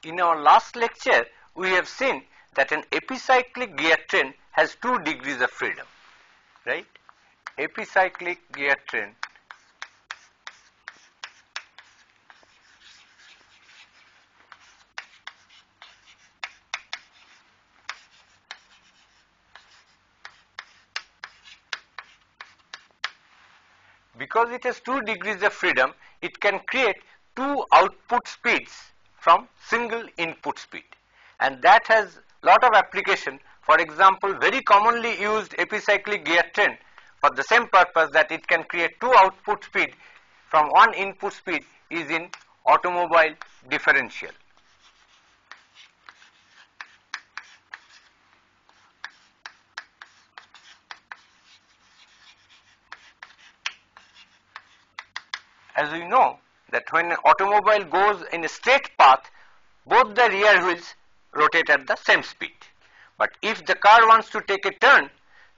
In our last lecture, we have seen that an epicyclic gear train has 2 degrees of freedom, right? Epicyclic gear train because it has 2 degrees of freedom, it can create 2 output speeds from single input speed, and that has lot of application. For example, very commonly used epicyclic gear train for the same purpose, that it can create 2 output speed from 1 input speed, is in automobile differential. As we know that when an automobile goes in a straight path, both the rear wheels rotate at the same speed. But if the car wants to take a turn,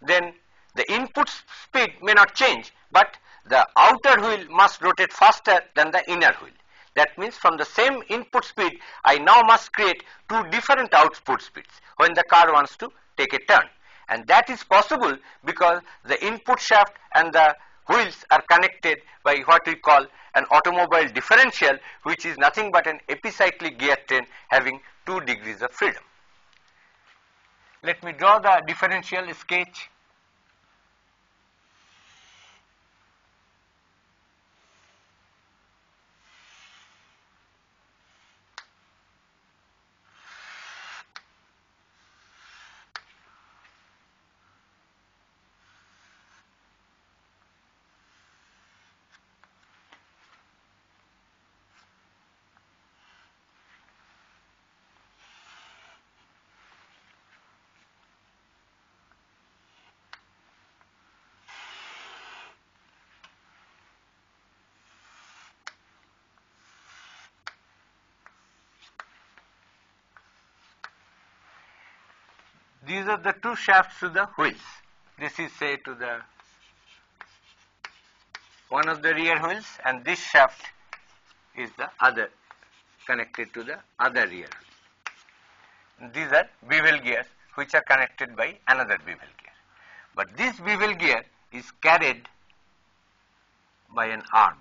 then the input speed may not change, but the outer wheel must rotate faster than the inner wheel. That means from the same input speed, I now must create 2 different output speeds when the car wants to take a turn. And that is possible because the input shaft and the wheels are connected by what we call an automobile differential, which is nothing but an epicyclic gear train having 2 degrees of freedom. Let me draw the differential sketch. These are the 2 shafts to the wheels. This is, say, to the one of the rear wheels, and this shaft is the other, connected to the other rear wheel. These are bevel gears which are connected by another bevel gear. But this bevel gear is carried by an arm.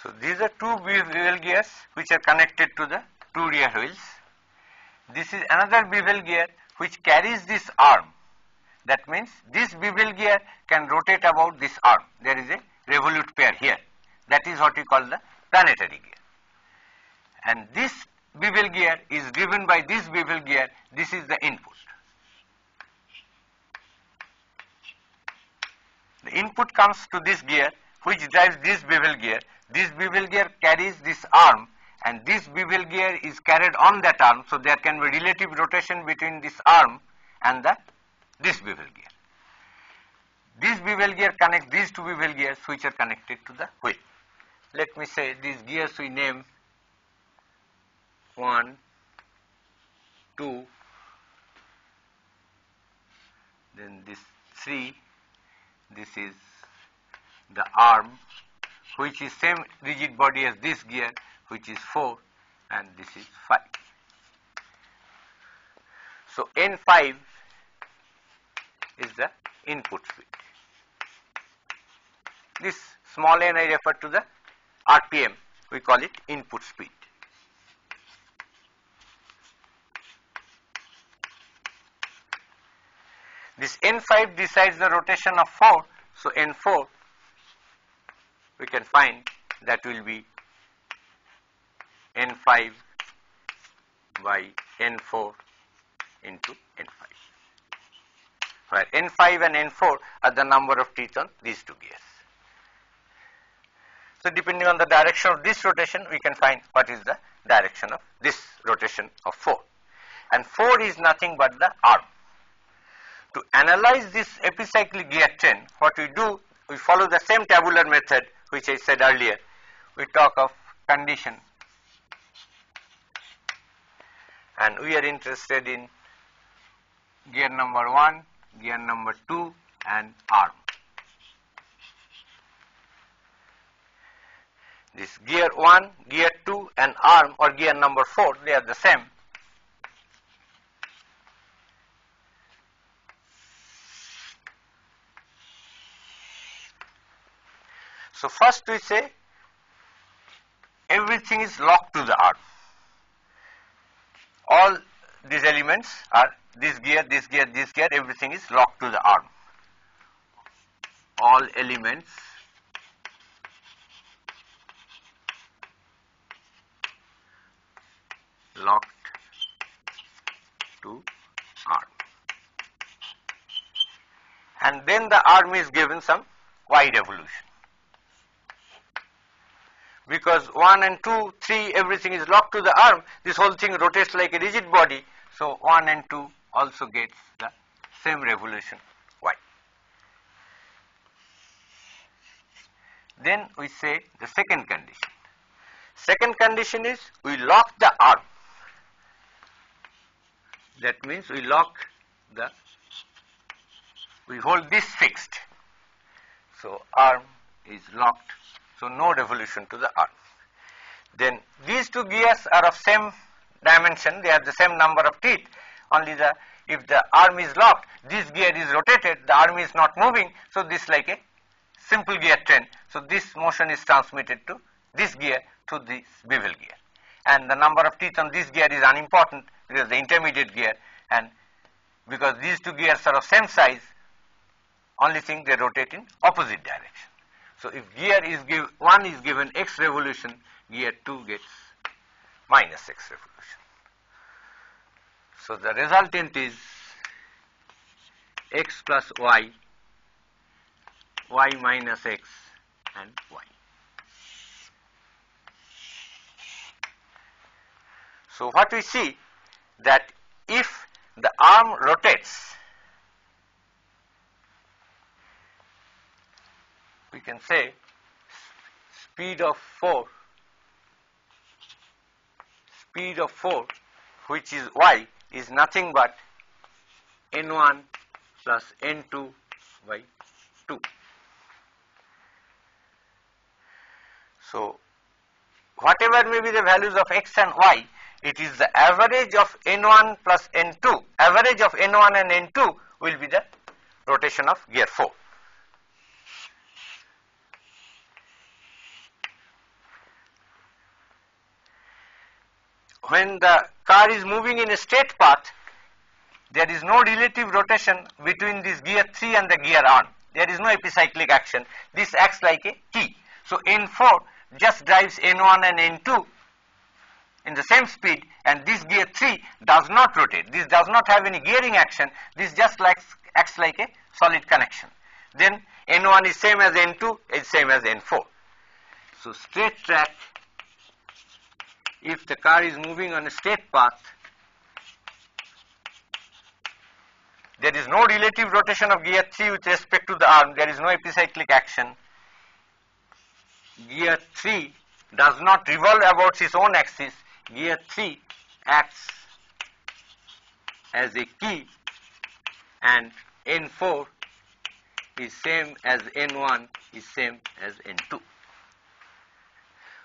So these are 2 bevel gears which are connected to the 2 rear wheels. This is another bevel gear which carries this arm. That means this bevel gear can rotate about this arm. There is a revolute pair here. That is what we call the planetary gear. And this bevel gear is driven by this bevel gear. This is the input. The input comes to this gear which drives this bevel gear. This bevel gear carries this arm, and this bevel gear is carried on that arm, so there can be relative rotation between this arm and this bevel gear. This bevel gear connects these 2 bevel gears which are connected to the wheel. Let me say these gears we name 1, 2, then this 3, this is the arm, which is same rigid body as this gear, which is 4, and this is 5. So N5 is the input speed. This small n I refer to the RPM, we call it input speed. This N5 decides the rotation of 4, so N4 we can find that will be N5 by N4 into N5, where N5 and N4 are the number of teeth on these two gears. So depending on the direction of this rotation, we can find what is the direction of this rotation of 4. And 4 is nothing but the arm. To analyze this epicyclic gear train, what we do, we follow the same tabular method which I said earlier. We talk of condition, and we are interested in gear number 1, gear number 2 and arm. This gear 1, gear 2 and arm or gear number 4, they are the same. So first we say everything is locked to the arm. All these elements are this gear, this gear, this gear, everything is locked to the arm. All elements locked to arm. And then the arm is given some y revolution. Because 1 and 2, 3, everything is locked to the arm, this whole thing rotates like a rigid body, so 1 and 2 also gets the same revolution y. Then we say the second condition. Second condition is we lock the arm. That means we hold this fixed. So arm is locked, so no revolution to the arm. Then these two gears are of same dimension, they have the same number of teeth, only if the arm is locked, this gear is rotated, the arm is not moving, so this is like a simple gear train. So this motion is transmitted to this gear to this bevel gear. And the number of teeth on this gear is unimportant, because the intermediate gear, and because these two gears are of same size, only thing they rotate in opposite direction. So if gear is 1 is given x revolution, gear 2 gets minus x revolution. So the resultant is x plus y, y minus x and y. So what we see, that if the arm rotates, we can say speed of 4, which is y, is nothing but n1 plus n2 by 2. So whatever may be the values of x and y, it is the average of n1 plus n2. Average of n1 and n2 will be the rotation of gear 4. When the car is moving in a straight path, there is no relative rotation between this gear 3 and the gear arm. There is no epicyclic action. This acts like a key. So N4 just drives N1 and N2 in the same speed, and this gear 3 does not rotate. This does not have any gearing action. This just acts like a solid connection. Then N1 is same as N2, is same as N4. So straight track, if the car is moving on a straight path, there is no relative rotation of gear 3 with respect to the arm, there is no epicyclic action. Gear 3 does not revolve about its own axis, gear 3 acts as a key and N4 is same as N1 is same as N2.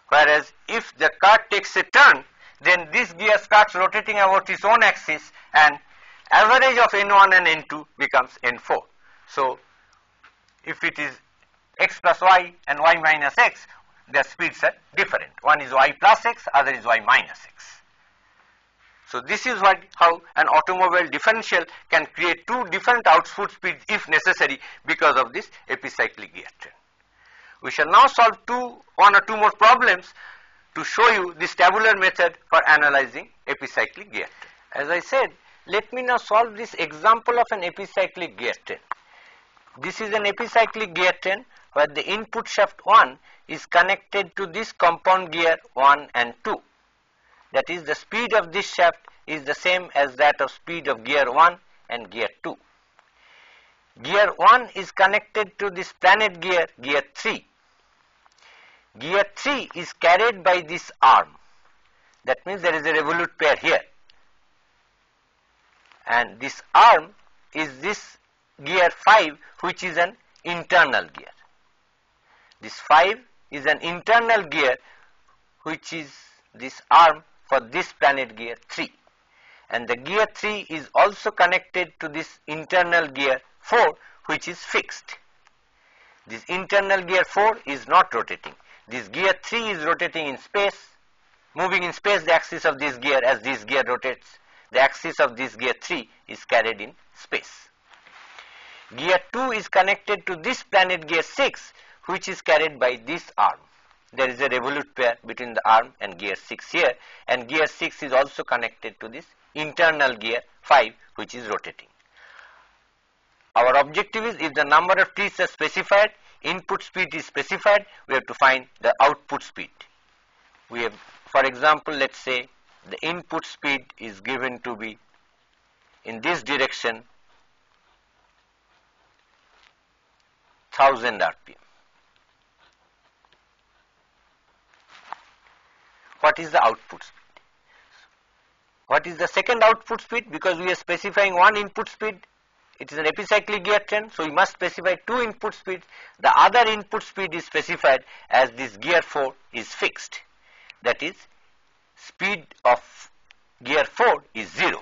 Whereas if the car takes a turn, then this gear starts rotating about its own axis and average of N1 and N2 becomes N4. So if it is x plus y and y minus x, their speeds are different. One is y plus x, other is y minus x. So this is how an automobile differential can create two different output speeds if necessary because of this epicyclic gear train. We shall now solve one or two more problems to show you this tabular method for analyzing epicyclic gear train. As I said, let me now solve this example of an epicyclic gear train. This is an epicyclic gear train where the input shaft 1 is connected to this compound gear 1 and 2. That is, the speed of this shaft is the same as that of speed of gear 1 and gear 2. Gear 1 is connected to this planet gear, gear 3. Gear 3 is carried by this arm. That means there is a revolute pair here. And this arm is this gear 5, which is an internal gear. This 5 is an internal gear, which is this arm for this planet gear 3. And the gear 3 is also connected to this internal gear 4, which is fixed. This internal gear 4 is not rotating. This gear 3 is rotating in space, moving in space the axis of this gear. As this gear rotates, the axis of this gear 3 is carried in space. Gear 2 is connected to this planet gear 6, which is carried by this arm. There is a revolute pair between the arm and gear 6 here, and gear 6 is also connected to this internal gear 5, which is rotating. Our objective is, if the number of teeth are specified, input speed is specified, we have to find the output speed. We have, for example, let's say the input speed is given to be in this direction 1000 RPM. What is the output speed? What is the second output speed? Because we are specifying one input speed, it is an epicyclic gear train, so we must specify two input speeds. The other input speed is specified as this gear 4 is fixed. That is, speed of gear 4 is 0.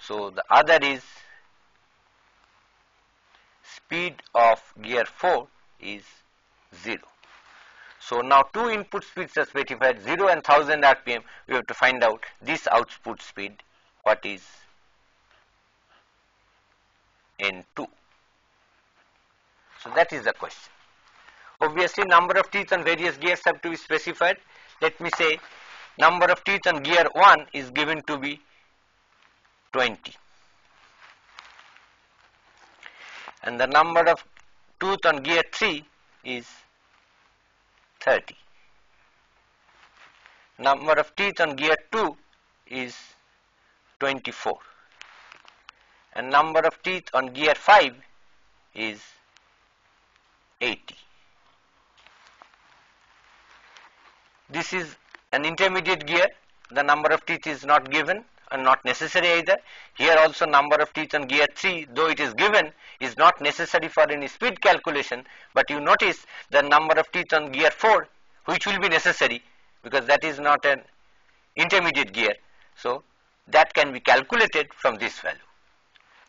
So the other is speed of gear 4 is 0. So now two input speeds are specified, 0 and 1000 RPM. We have to find out this output speed, what is N2. So that is the question. Obviously, number of teeth on various gears have to be specified. Let me say number of teeth on gear 1 is given to be 20. And the number of tooth on gear 3 is 30. Number of teeth on gear 2 is 24. And number of teeth on gear 5 is 80. This is an intermediate gear. The number of teeth is not given and not necessary either. Here also number of teeth on gear 3, though it is given, is not necessary for any speed calculation, but you notice the number of teeth on gear 4, which will be necessary because that is not an intermediate gear. So that can be calculated from this value.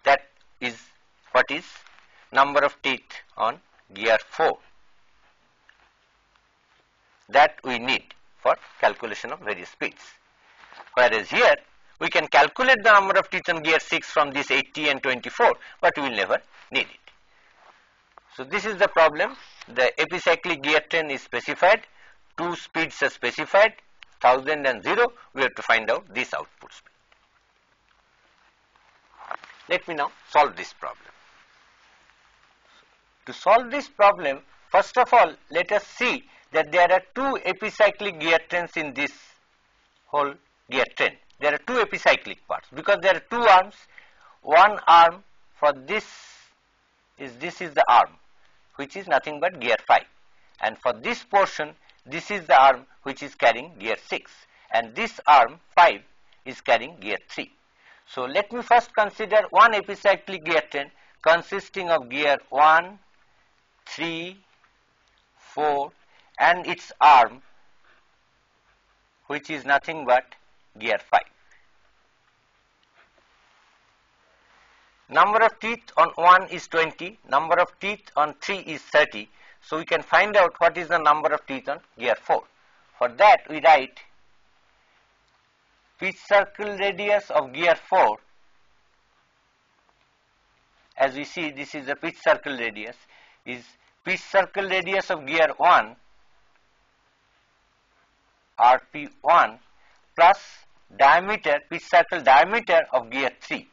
That is what is number of teeth on gear 4 that we need for calculation of various speeds. Whereas here we can calculate the number of teeth on gear 6 from this 80 and 24, but we will never need it. So this is the problem. The epicyclic gear train is specified, two speeds are specified, 1000 and 0. We have to find out this output speed. Let me now solve this problem. To solve this problem, first of all, let us see that there are two epicyclic gear trains in this whole gear train. There are two epicyclic parts because there are two arms. One arm for this is the arm, which is nothing but gear 5, and for this portion, this is the arm which is carrying gear 6, and this arm 5 is carrying gear 3. So let me first consider one epicyclic gear train consisting of gear 1, 3, 4 and its arm, which is nothing but gear 5. Number of teeth on 1 is 20, number of teeth on 3 is 30. So we can find out what is the number of teeth on gear 4. For that we write pitch circle radius of gear 4. As we see, this is the pitch circle radius, is pitch circle radius of gear 1 RP1 plus diameter, pitch circle diameter of gear 3,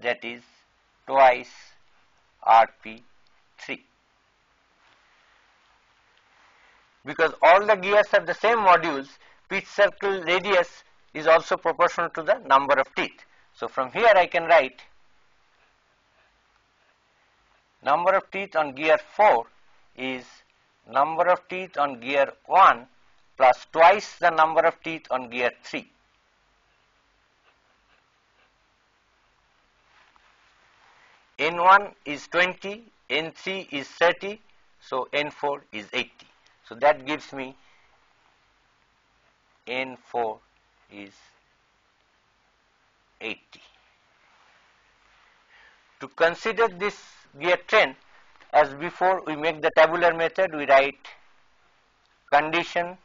that is twice RP3. Because all the gears have the same modules, pitch circle radius is also proportional to the number of teeth. So from here I can write number of teeth on gear 4 is number of teeth on gear 1 plus twice the number of teeth on gear 3. N1 is 20, N3 is 30, so N4 is 80. So that gives me N4 is 80. To consider this gear train, as before we make the tabular method, we write condition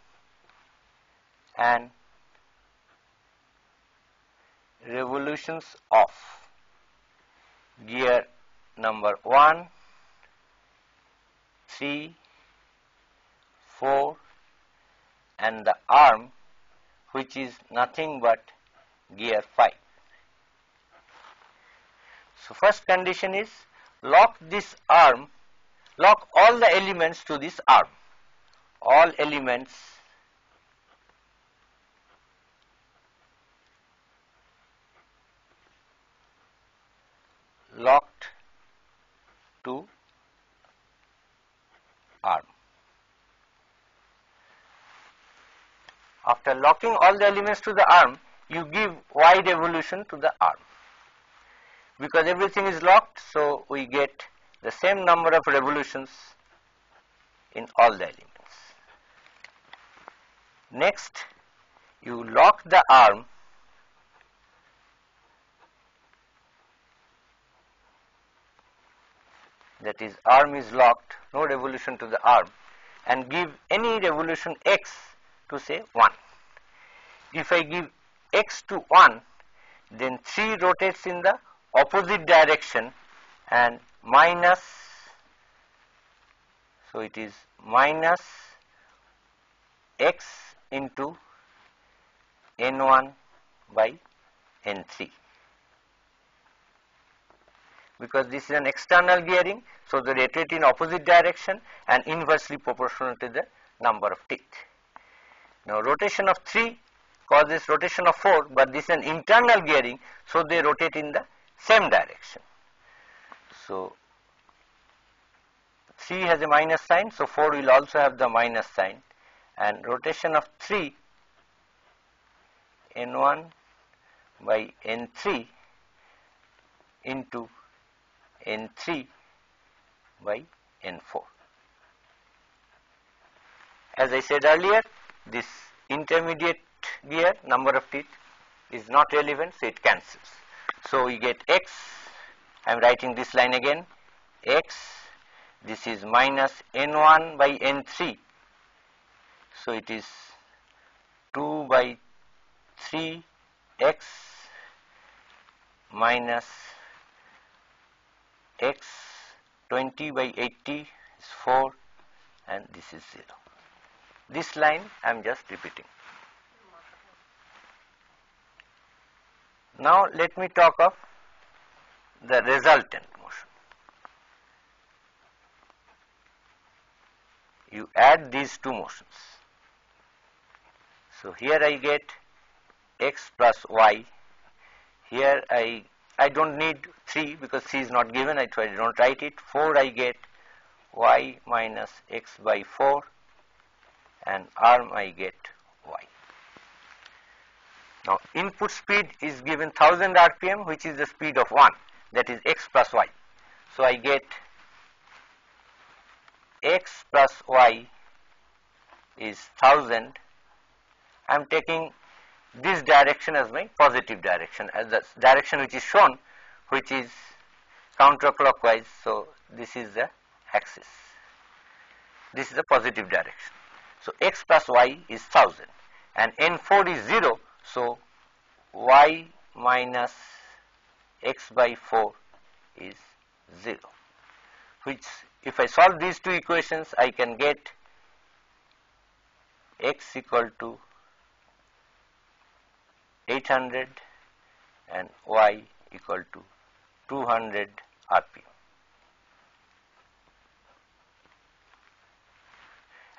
and revolutions of gear number 1, 3, 4 and the arm, which is nothing but gear 5. So first condition is lock this arm, lock all the elements to this arm, all elements locked to arm. After locking all the elements to the arm, you give y revolution to the arm. Because everything is locked, so we get the same number of revolutions in all the elements. Next, you lock the arm that is arm is locked, no revolution to the arm, and give any revolution x to say 1. If I give x to 1, then 3 rotates in the opposite direction and minus, so it is minus x into n1 by n3. Because this is an external gearing, so they rotate in opposite direction and inversely proportional to the number of teeth. Now rotation of 3 causes rotation of 4, but this is an internal gearing, so they rotate in the same direction. So 3 has a minus sign, so 4 will also have the minus sign, and rotation of 3 n1 by n3 into n3 by n4. As I said earlier, this intermediate gear number of teeth is not relevant, so it cancels. So we get x, I am writing this line again, x, this is minus n1 by n3, so it is 2 by 3 x minus x 20 by 80 is 4 and this is 0. This line I am just repeating. Now let me talk of the resultant motion. You add these two motions. So here I get x plus y. Here I don't need 3 because 3 is not given, I don't write it. 4 I get y minus x by 4 and arm I get y. Now input speed is given 1000 rpm, which is the speed of 1, that is x plus y. So I get x plus y is 1000. I am taking this direction as my positive direction, as the direction which is shown, which is counterclockwise. So this is the axis. This is the positive direction. So x plus y is 1000 and n4 is 0. So y minus x by 4 is 0, which if I solve these two equations, I can get x equal to 800 and y equal to 200 rpm.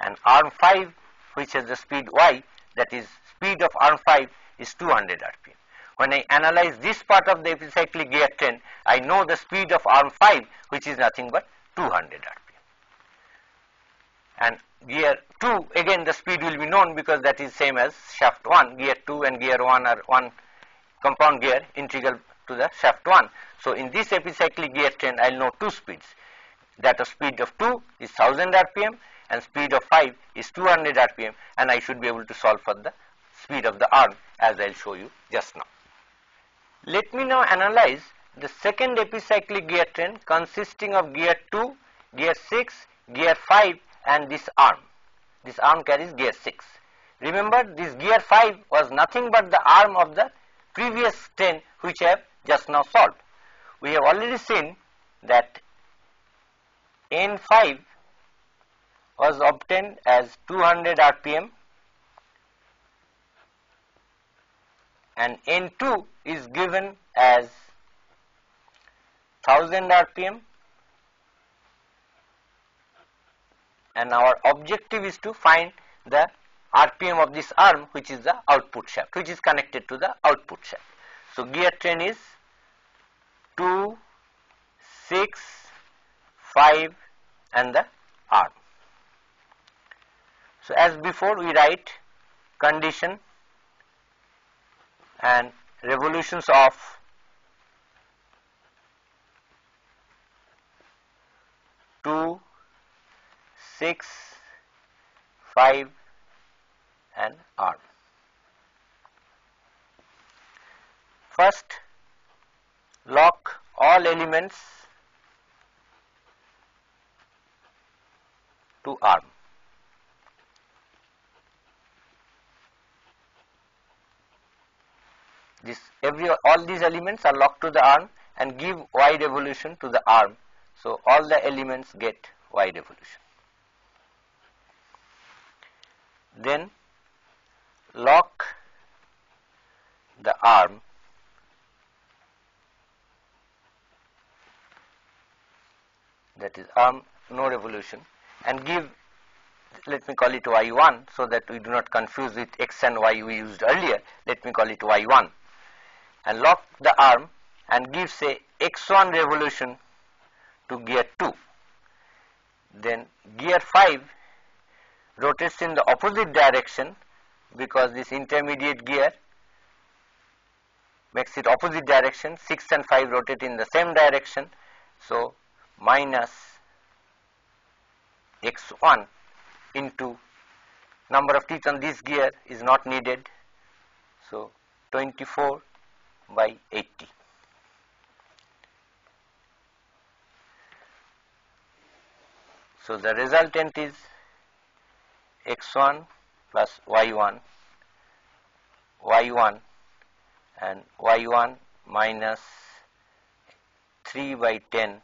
And arm 5, which has the speed y, that is speed of arm 5 is 200 rpm. When I analyze this part of the epicyclic gear train, I know the speed of arm 5, which is nothing but 200 rpm. And gear 2, again the speed will be known because that is same as shaft 1. Gear 2 and gear 1 are one compound gear integral to the shaft 1. So in this epicyclic gear train, I will know two speeds. That of speed of 2 is 1000 rpm and speed of 5 is 200 rpm, and I should be able to solve for the speed of the arm, as I will show you just now. Let me now analyze the second epicyclic gear train consisting of gear 2, gear 6, gear 5 and this arm. This arm carries gear 6. Remember, this gear 5 was nothing but the arm of the previous train which I have just now solved. We have already seen that N5 was obtained as 200 rpm and N2 is given as 1000 rpm, and our objective is to find the rpm of this arm, which is the output shaft, which is connected to the output shaft. So gear train is 2, 6, 5 and the arm. So as before, we write condition and revolutions of 2, 6, 5 and arm. First, lock all elements to arm. All these elements are locked to the arm and give y revolution to the arm. So all the elements get y revolution. Then lock the arm that is arm no revolution and give, let me call it y1 so that we do not confuse with x and y we used earlier. Let me call it y1 and lock the arm and give say x1 revolution to gear 2. Then gear 5 rotates in the opposite direction because this intermediate gear makes it opposite direction. 6 and 5 rotate in the same direction. So minus x1 into number of teeth on this gear is not needed. So 24 by 80. So the resultant is x1 plus y1 and y1 minus 3 by 10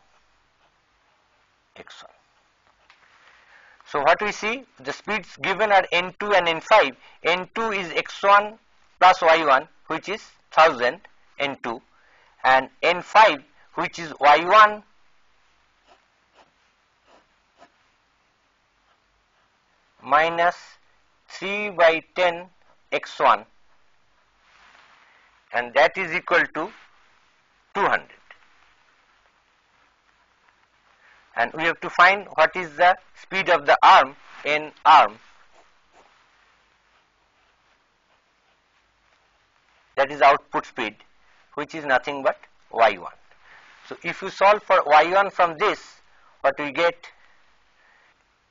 x1. So what we see, the speeds given are n2 and n5. n2 is x1 plus y1, which is 1000 n2, and n5, which is y1 minus 3 by 10 x1, and that is equal to 200. And we have to find what is the speed of the arm in arm. that is output speed, which is nothing but y1. So if you solve for y1 from this, what we get,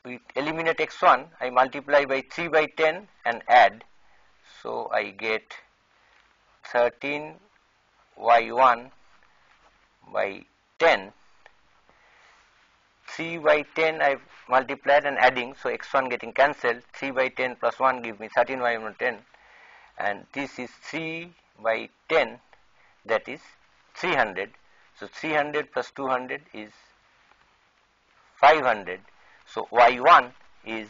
we eliminate x1, I multiply by 3 by 10 and add, so I get 13 y1 by 10, 3 by 10 I have multiplied and adding, so x1 getting cancelled, 3 by 10 plus 1 gives me 13 y1 10, and this is 3 by 10, that is 300, so 300 plus 200 is 500, so y1 is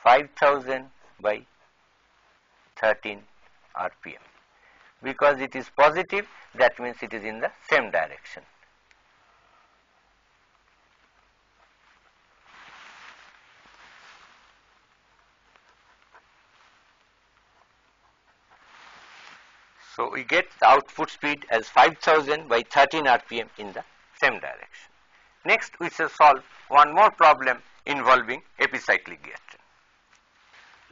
5000 by 13 RPM. Because it is positive, that means it is in the same direction. So we get the output speed as 5000 by 13 RPM in the same direction. Next we shall solve one more problem involving epicyclic gear train.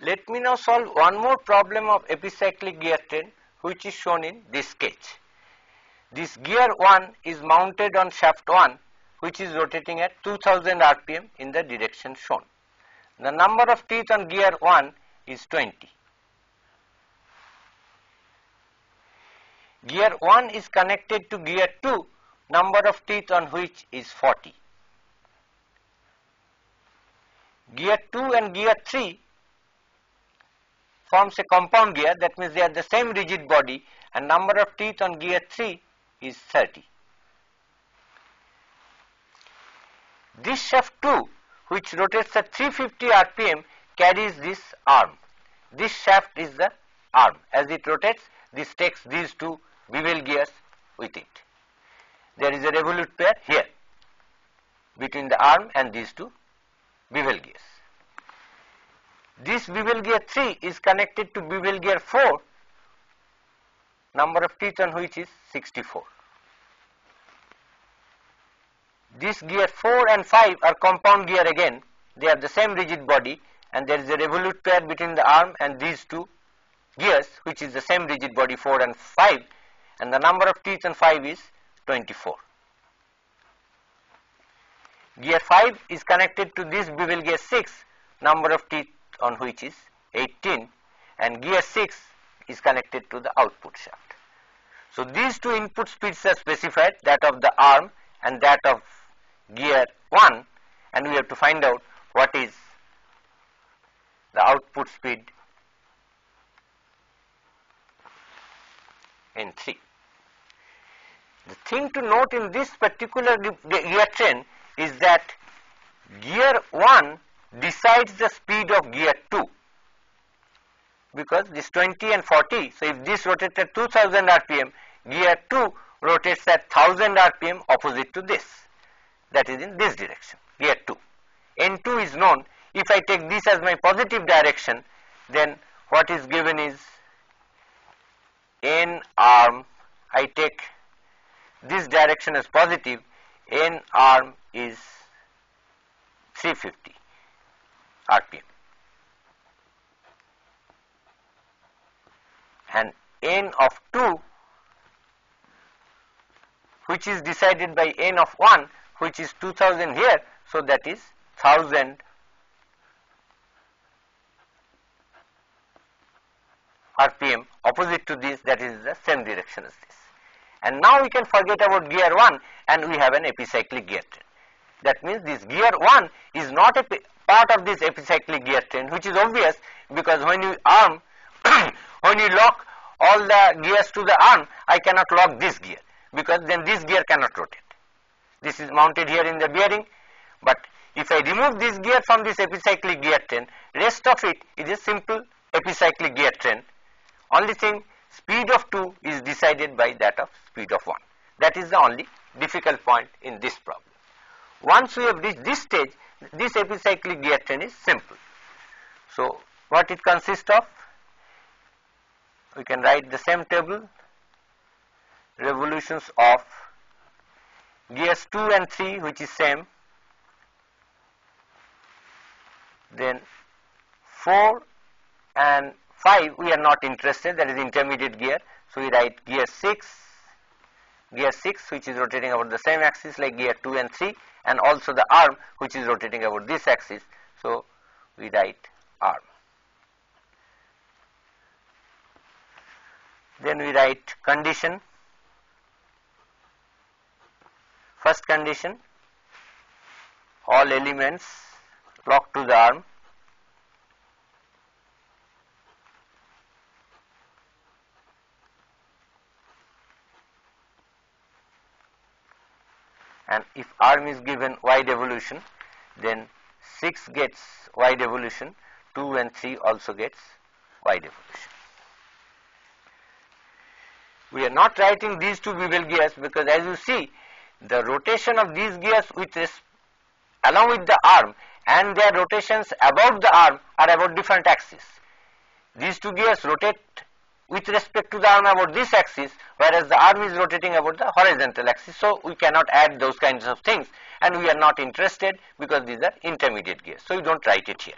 Let me now solve one more problem of epicyclic gear train, which is shown in this sketch. This gear 1 is mounted on shaft 1, which is rotating at 2000 RPM in the direction shown. The number of teeth on gear 1 is 20. Gear 1 is connected to gear 2, number of teeth on which is 40. Gear 2 and gear 3 forms a compound gear, that means they are the same rigid body, and number of teeth on gear 3 is 30. This shaft 2, which rotates at 350 RPM, carries this arm. This shaft is the arm. As it rotates, this takes these two bevel gears with it. There is a revolute pair here between the arm and these two bevel gears. This bevel gear 3 is connected to bevel gear 4, number of teeth on which is 64. This gear 4 and 5 are compound gear again, they have the same rigid body, and there is a revolute pair between the arm and these two gears, which is the same rigid body 4 and 5, and the number of teeth on 5 is 24. Gear 5 is connected to this bevel gear 6, number of teeth on which is 18, and gear 6 is connected to the output shaft. So these two input speeds are specified, that of the arm and that of gear 1, and we have to find out what is the output speed in 3. The thing to note in this particular gear train is that gear 1 decides the speed of gear 2, because this 20 and 40, so if this rotates at 2000 RPM, gear 2 rotates at 1000 RPM opposite to this, that is in this direction, gear 2. N2 is known. If I take this as my positive direction, then what is given is N arm, I take this direction as positive, N arm is 350 RPM, and N of 2, which is decided by N of 1, which is 2000 here, so that is 1000 RPM opposite to this, that is the same direction as this. And now we can forget about gear 1 and we have an epicyclic gear train. That means this gear 1 is not a part of this epicyclic gear train, which is obvious, because when you arm, when you lock all the gears to the arm, I cannot lock this gear, because then this gear cannot rotate. This is mounted here in the bearing, but if I remove this gear from this epicyclic gear train, rest of it is a simple epicyclic gear train. Only thing, speed of 2 is decided by that of speed of 1. That is the only difficult point in this problem. Once we have reached this stage, this epicyclic gear train is simple. So what it consists of? We can write the same table, revolutions of gears 2 and 3, which is same, then 4 and 5 we are not interested, that is intermediate gear. So we write gear 6 which is rotating about the same axis like gear 2 and 3, and also the arm which is rotating about this axis. So we write arm. Then we write condition. First condition, all elements locked to the arm. And if arm is given wide evolution, then 6 gets wide evolution, 2 and 3 also gets wide evolution. We are not writing these two bevel gears because, as you see, the rotation of these gears along with the arm and their rotations above the arm are about different axes. These two gears rotate with respect to the arm about this axis, whereas the arm is rotating about the horizontal axis. So we cannot add those kinds of things, and we are not interested because these are intermediate gears. So we don't write it here.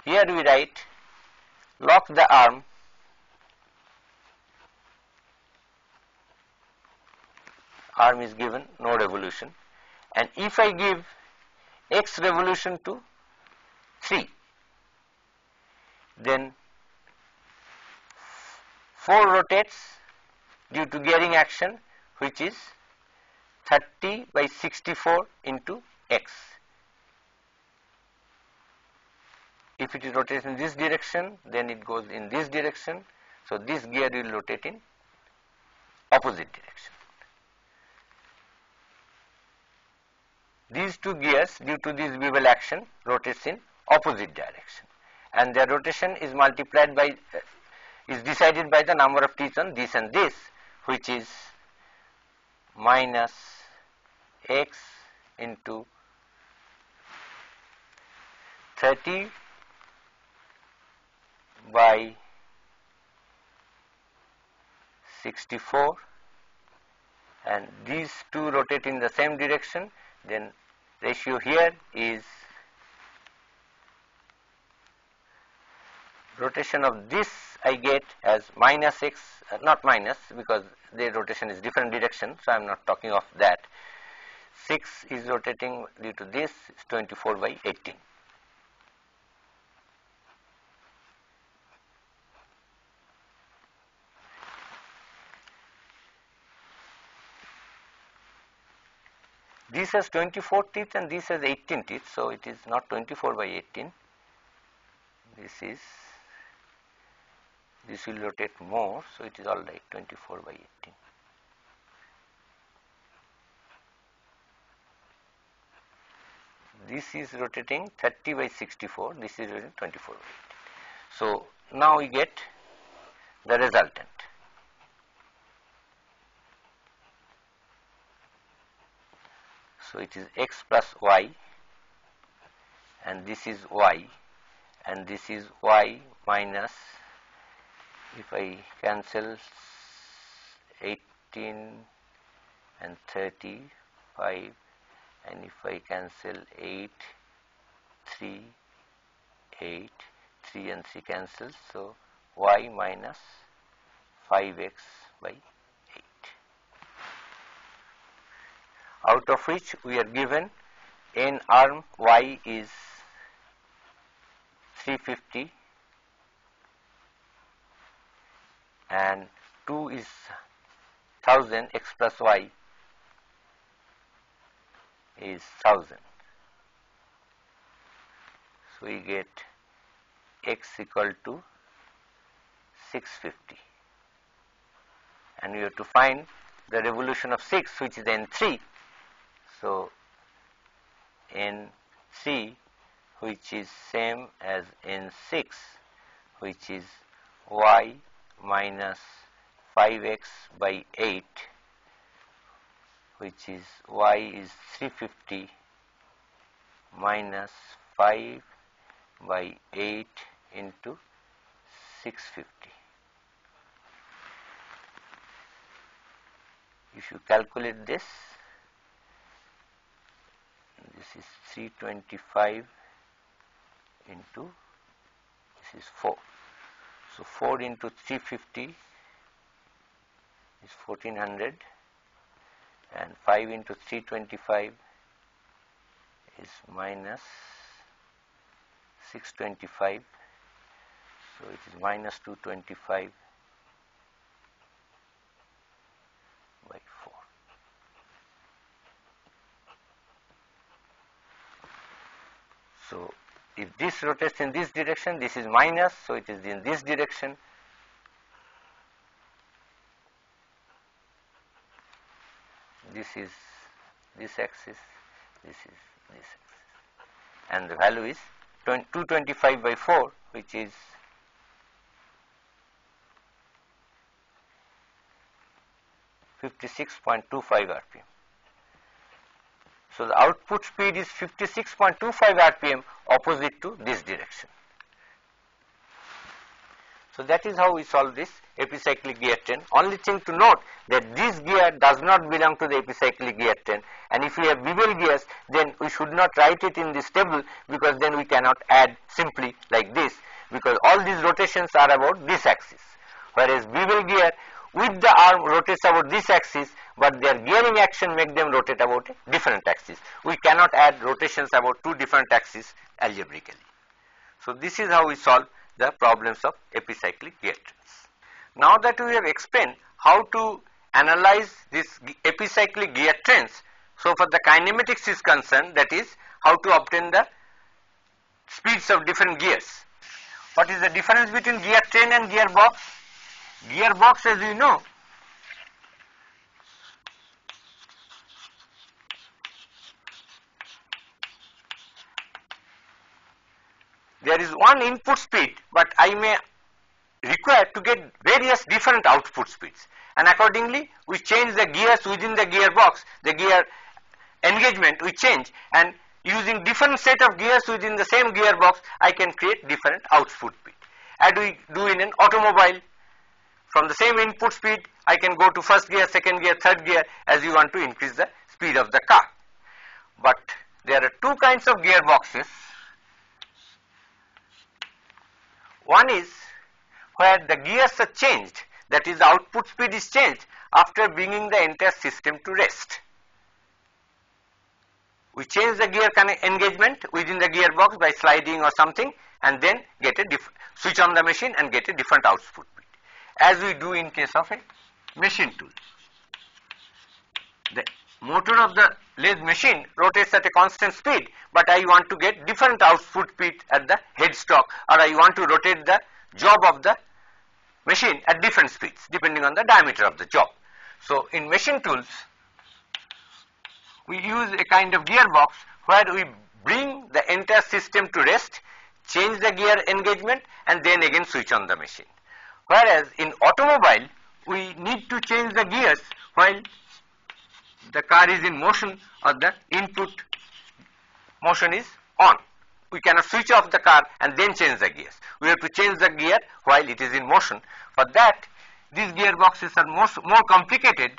Here we write lock the arm is given no revolution, and if I give x revolution to 3, then 4 rotates due to gearing action, which is 30 by 64 into x. If it is rotates in this direction, then it goes in this direction. So this gear will rotate in opposite direction. These two gears, due to this bevel action, rotates in opposite direction, and their rotation is multiplied by is decided by the number of teeth on this and this, which is minus x into 30 by 64, and these two rotate in the same direction. Then ratio here is rotation of this I get as minus x, not minus because their rotation is different direction, so I am not talking of that. 6 is rotating due to this, is 24 by 18. This has 24 teeth and this has 18 teeth, so it is not 24 by 18. This will rotate more, so it is all right, 24 by 18. This is rotating 30 by 64, this is rotating 24 by 18. So now we get the resultant. So it is x plus y, and this is y, and this is y minus, if I cancel 18 and 35, and if I cancel 8, 3, 8, 3 and 3 cancels, so y minus 5x by 8. Out of which we are given n arm y is 350 and 2 is 1000, x plus y is 1000. So we get x equal to 650, and we have to find the revolution of 6, which is n3. So n3, which is same as n6, which is y minus 5x by 8, which is y is 350 minus 5 by 8 into 650. If you calculate this, this is 325 into This is 4. So 4 into 350 is 1400, and 5 into 325 is minus 625. So it is minus 225 by 4. So if this rotates in this direction, this is minus, so it is in this direction. This is this axis, this is this axis, and the value is 225 by 4, which is 56.25 rpm. So the output speed is 56.25 rpm opposite to this direction. So that is how we solve this epicyclic gear train. Only thing to note that this gear does not belong to the epicyclic gear train, and if we have bevel gears, then we should not write it in this table, because then we cannot add simply like this, because all these rotations are about this axis, whereas bevel gear with the arm rotates about this axis, but their gearing action make them rotate about a different axis. We cannot add rotations about two different axes algebraically. So this is how we solve the problems of epicyclic gear trains. Now that we have explained how to analyze this epicyclic gear trains, so for the kinematics is concerned, that is how to obtain the speeds of different gears. What is the difference between gear train and gearbox? Gearbox, as you know, there is one input speed, but I may require to get various different output speeds, and accordingly we change the gears within the gearbox, the gear engagement we change, and using different set of gears within the same gearbox I can create different output speed, as we do in an automobile. From the same input speed I can go to first gear, second gear, third gear as you want to increase the speed of the car. But there are two kinds of gearboxes. One is where the gears are changed, that is the output speed is changed after bringing the entire system to rest. We change the gear engagement within the gearbox by sliding or something, and then get a switch on the machine and get a different output speed, as we do in case of a machine tool. The motor of the lathe machine rotates at a constant speed, but I want to get different output speed at the headstock, or I want to rotate the job of the machine at different speeds depending on the diameter of the job. So in machine tools we use a kind of gearbox where we bring the entire system to rest, change the gear engagement, and then again switch on the machine. Whereas in automobile we need to change the gears while the car is in motion or the input motion is on. We cannot switch off the car and then change the gears. We have to change the gear while it is in motion. For that, these gearboxes are more complicated,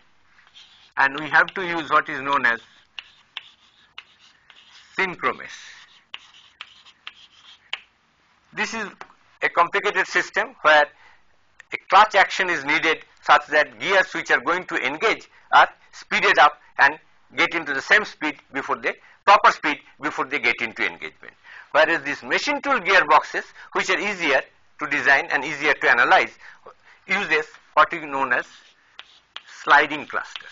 and we have to use what is known as synchromesh. This is a complicated system where a clutch action is needed such that gears which are going to engage are speeded up and get into the same speed before they proper speed before they get into engagement. Whereas these machine tool gearboxes, which are easier to design and easier to analyze, uses what is known as sliding clusters.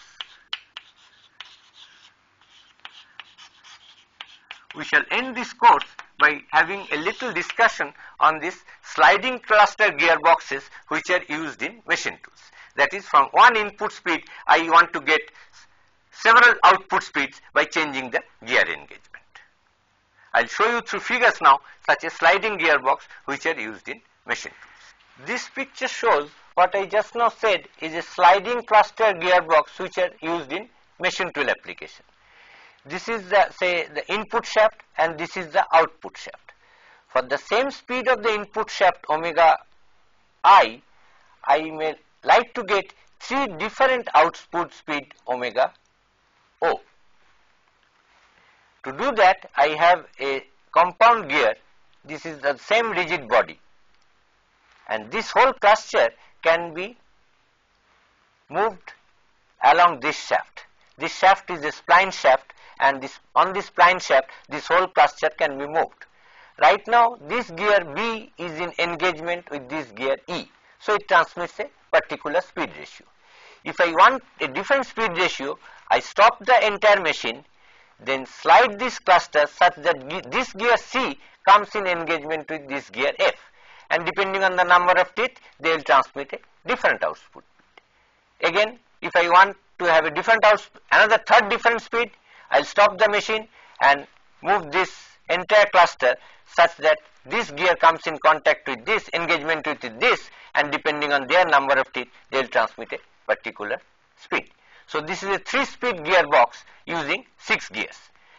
We shall end this course by having a little discussion on these sliding cluster gearboxes which are used in machine tools. That is, from one input speed I want to get several output speeds by changing the gear engagement. I will show you through figures now such a sliding gearbox which are used in machine tools. This picture shows what I just now said is a sliding cluster gearbox which are used in machine tool application. This is the, say, the input shaft, and this is the output shaft. For the same speed of the input shaft omega I may like to get three different output speed omega O. To do that, I have a compound gear. This is the same rigid body. and this whole cluster can be moved along this shaft. This shaft is a spline shaft, and on this spline shaft this whole cluster can be moved. Right now this gear B is in engagement with this gear E, so it transmits a particular speed ratio. If I want a different speed ratio, I stop the entire machine, then slide this cluster such that this gear C comes in engagement with this gear F, and depending on the number of teeth they will transmit a different output. Again, if I want to have a different another third different speed, I will stop the machine and move this entire cluster such that this gear comes in contact with this, engagement with this, and depending on their number of teeth they will transmit a particular speed. So this is a 3-speed gearbox using 6 gears,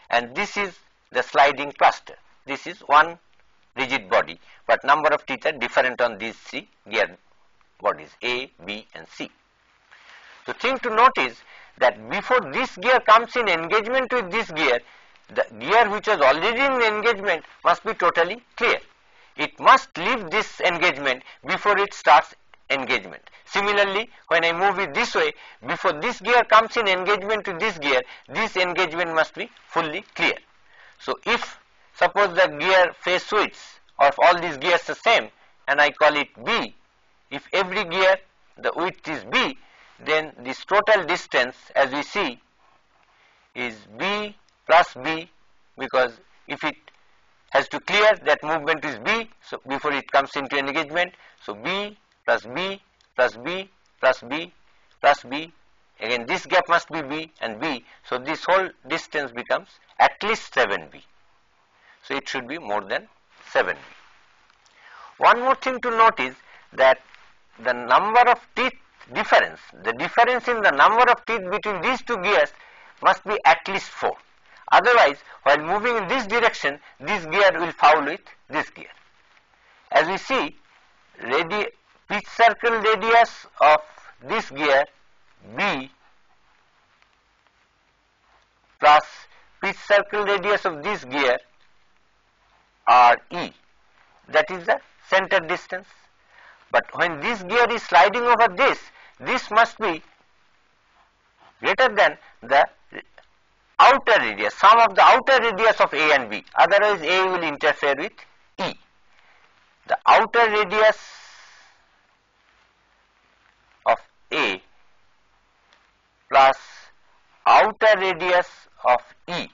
and this is the sliding cluster. This is one rigid body, but number of teeth are different on these 3 gear bodies A, B and C. The thing to note is that before this gear comes in engagement with this gear, the gear which was already in engagement must be totally clear. It must leave this engagement before it starts engagement. Similarly, when I move it this way, before this gear comes in engagement with this gear, this engagement must be fully clear. So if suppose the gear phase switch of all these gears are same, and I call it B, if every gear the width is B, then this total distance as we see is B plus B, because if it has to clear, that movement is B, so before it comes into engagement, so B plus B plus B plus B plus B, again this gap must be B and B, so this whole distance becomes at least 7B. So it should be more than 7B. One more thing to note is that the number of teeth difference, the difference in the number of teeth between these two gears must be at least 4. Otherwise, while moving in this direction, this gear will foul with this gear. As we see, pitch circle radius of this gear B plus pitch circle radius of this gear R E, that is the center distance. But when this gear is sliding over this must be greater than the outer radius, sum of the outer radius of A and B, otherwise A will interfere with E. The outer radius of A plus outer radius of E,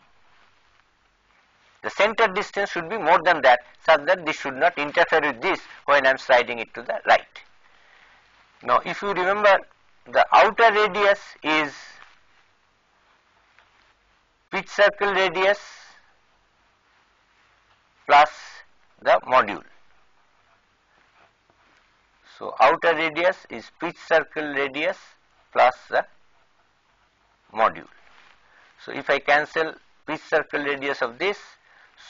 the center distance should be more than that, such that this should not interfere with this when I am sliding it to the right. Now if you remember, the outer radius is pitch circle radius plus the module. So outer radius is pitch circle radius plus the module. So if I cancel pitch circle radius of this,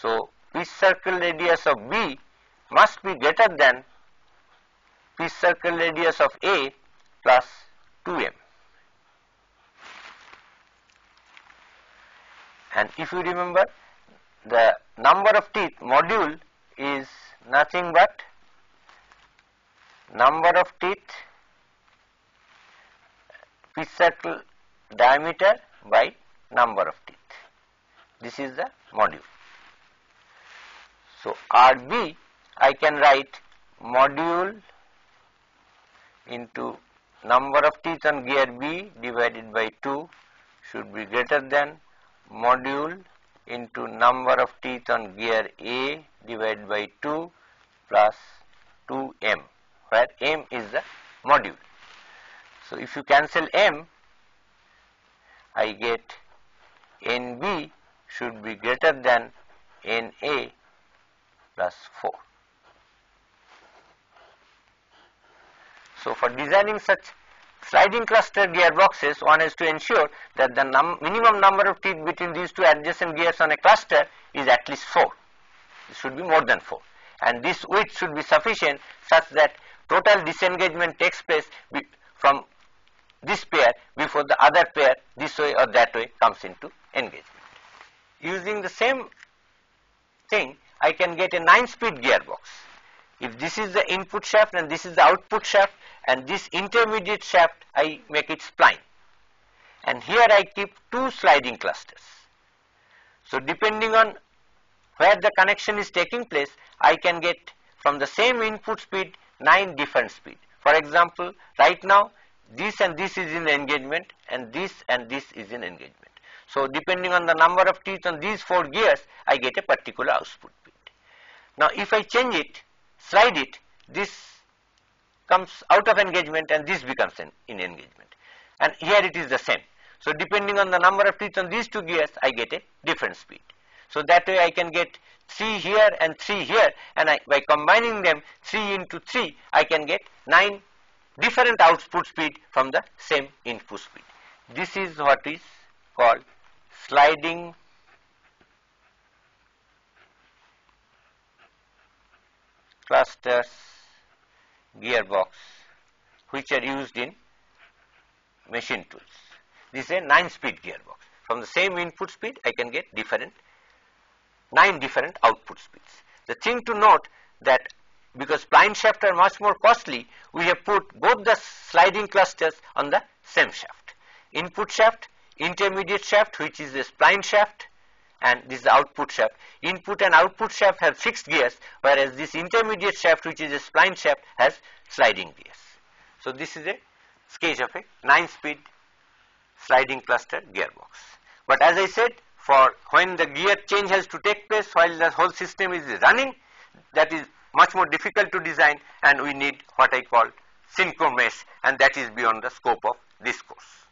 so pitch circle radius of B must be greater than pitch circle radius of A plus 2m. And if you remember, the number of teeth module is nothing but number of teeth pitch circle diameter by number of teeth. This is the module. So RB, I can write module into number of teeth on gear B divided by 2 should be greater than module into number of teeth on gear A divided by 2 plus 2m, where m is the module. So if you cancel m, I get NB should be greater than NA plus 4. So for designing such sliding cluster gearboxes, one has to ensure that the minimum number of teeth between these two adjacent gears on a cluster is at least 4. It should be more than 4, and this width should be sufficient such that total disengagement takes place from this pair before the other pair this way or that way comes into engagement. Using the same thing, I can get a 9-speed gearbox. If this is the input shaft and this is the output shaft, and this intermediate shaft I make it spline, and here I keep two sliding clusters. So depending on where the connection is taking place, I can get from the same input speed 9 different speed. For example, right now this and this is in engagement, and this is in engagement. So depending on the number of teeth on these 4 gears, I get a particular output speed. Now if I change it, slide it, this comes out of engagement and this becomes in engagement, and here it is the same. So depending on the number of teeth on these 2 gears, I get a different speed. So that way I can get 3 here and 3 here, and by combining them 3 into 3, I can get 9 different output speed from the same input speed. This is what is called sliding clusters gearbox, which are used in machine tools. This is a 9-speed gearbox. From the same input speed, I can get 9 different output speeds. The thing to note that because spline shafts are much more costly, we have put both the sliding clusters on the same shaft. Input shaft, intermediate shaft, which is the spline shaft, and this is the output shaft. Input and output shaft have fixed gears, whereas this intermediate shaft, which is a spline shaft, has sliding gears. So this is a sketch of a 9-speed sliding cluster gearbox. But as I said, for when the gear change has to take place while the whole system is running, that is much more difficult to design, and we need what I call synchro mesh, and that is beyond the scope of this course.